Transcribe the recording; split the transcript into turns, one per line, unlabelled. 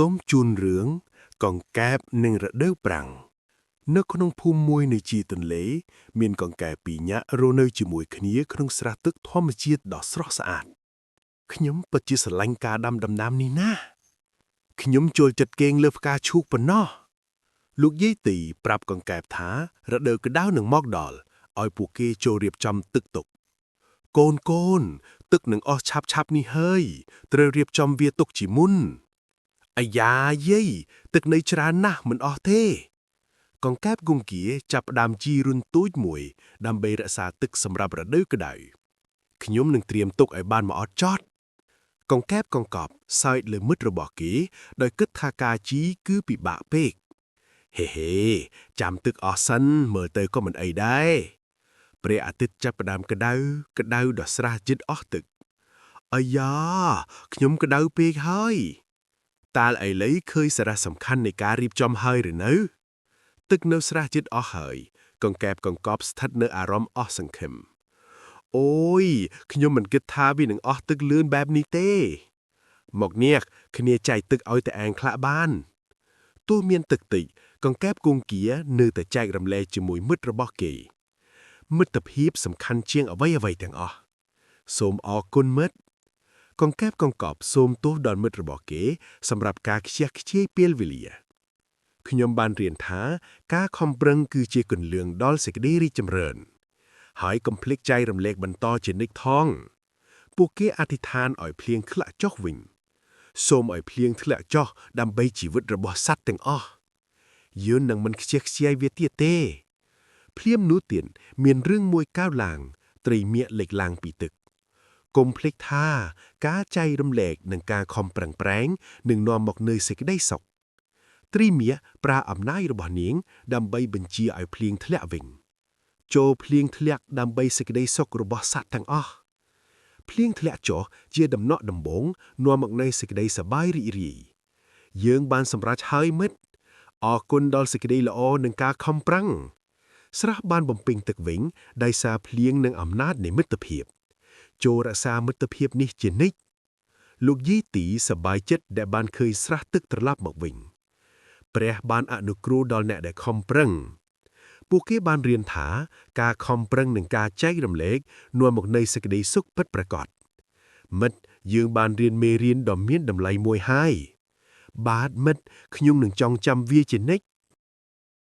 សូមជូនរឿងកង្កែបនិងរដូវប្រាំងនៅក្នុងភូមិមួយនៃជីទន្លេមានកង្កែបពីរញាក់រស់នៅជាមួយគ្នាក្នុងស្រះទឹកធម្មជាតិដ៏ស្រស់ស្អាតខ្ញុំពិតជាស្រឡាញ់ការដាំដំណាំនេះណាស់ខ្ញុំចូលចិត្តគេងលើផ្កាឈូកប៉ុណ្ណោះលោកយាយទីប្រាប់កង្កែបថារដូវក្តៅនឹងមកដល់ឲ្យពួកគេចូលរៀបចំទឹកទុកកូនទឹកនឹងអស់ឆាប់នេះហើយត្រូវរៀបចំវាទុកជាមុនអាយ៉ាយាយទឹកនៅច្រើនណាស់មិនអស់ទេកង្កែបគង្គាចាប់ផ្ដើមជីរុនទូចមួយដើម្បីរក្សាទឹកសម្រាប់រដូវក្តៅខ្ញុំនឹងត្រៀមទុកឲ្យបានមកអត់ចត់កង្កែបកង្កប់សើចលើមិត្តរបស់គេដោយគិតថាការជីគឺពិបាកពេកហេចាំទឹកអស់សិនមើលទៅក៏មិនអីដែរព្រះអាទិត្យចាប់ផ្ដើមក្តៅដល់ស្រះជិតអស់ទឹកអាយ៉ាខ្ញុំក្តៅពេកហើយតាលឥឡូវឃើញសារៈសំខាន់នៃការរៀបចំហើយឬនៅទឹកនៅស្រះជិតអស់ហើយកង្កែបកង្កប់ស្ថិតនៅអារម្មណ៍អស់សង្ឃឹមអូយខ្ញុំមិនគិតថាវានឹងអស់ទឹកលឿនបែបនេះទេមកនេះគ្នាចែកទឹកឲ្យតែឯងខ្លះបានទោះមានទឹកតិចកង្កែបគង្គានៅតែចែករំលែកជាមួយមិត្តរបស់គេមិត្តភាពសំខាន់ជាងអ្វីទាំងអស់សូមអរគុណមិត្តកង្កែបកង្កប់សូមទោសដល់មិត្តរបស់គេសម្រាប់ការខ្ជះខ្ជាយពេលវេលាខ្ញុំបានរៀនថាការខំប្រឹងគឺជាគន្លឹះដល់សេចក្តីរីកចម្រើនហើយកុំភ្លេចចែករំលែកបន្តជានិច្ចថងពួកគេអធិដ្ឋានឲ្យភ្លៀងធ្លាក់ចុះវិញសូមឲ្យភ្លៀងធ្លាក់ចុះដើម្បីជីវិតរបស់សត្វទាំងអស់យើងនឹងមិនខ្ជះខ្ជាយវាទៀតទេភ្លាមនោះទៀតមានរឿងមួយកើតឡើងត្រីមាក់លេចឡើងពីទឹកកុំភ្លេចថាការចែករំលែកនិងការខំប្រឹងប្រែងនឹងនាំមកនូវសេចក្តីសុខត្រីមាក់ប្រើអំណាចរបស់នាងដើម្បីបញ្ជាឲ្យភ្លៀងធ្លាក់វិញចូលភ្លៀងធ្លាក់ដើម្បីសេចក្តីសុខរបស់សត្វទាំងអស់ភ្លៀងធ្លាក់ចុះជាដំណក់ដំបូងនាំមកនូវសេចក្តីសប្បាយរីករាយយើងបានសម្រេចហើយមិត្តអរគុណដល់សេចក្តីល្អនិងការខំប្រឹងស្រះបានបំពេញទឹកវិញដោយសារភ្លៀងនិងអំណាចនៃមិត្តភាពចូលរក្សាមិត្តភាពនេះជានិច្ចលោកយាយទីសប្បាយចិត្តដែលបានឃើញស្រះទឹកត្រឡប់មកវិញព្រះបានអនុគ្រោះដល់អ្នកដែលខំប្រឹងពួកគេបានរៀនថាការខំប្រឹងនិងការចែករំលែកនាំមកនូវសេចក្តីសុខពិតប្រាកដមិត្តយើងបានរៀនមេរៀនដ៏មានតម្លៃមួយហើយបាទមិត្តខ្ញុំនឹងចងចាំវាជានិច្ច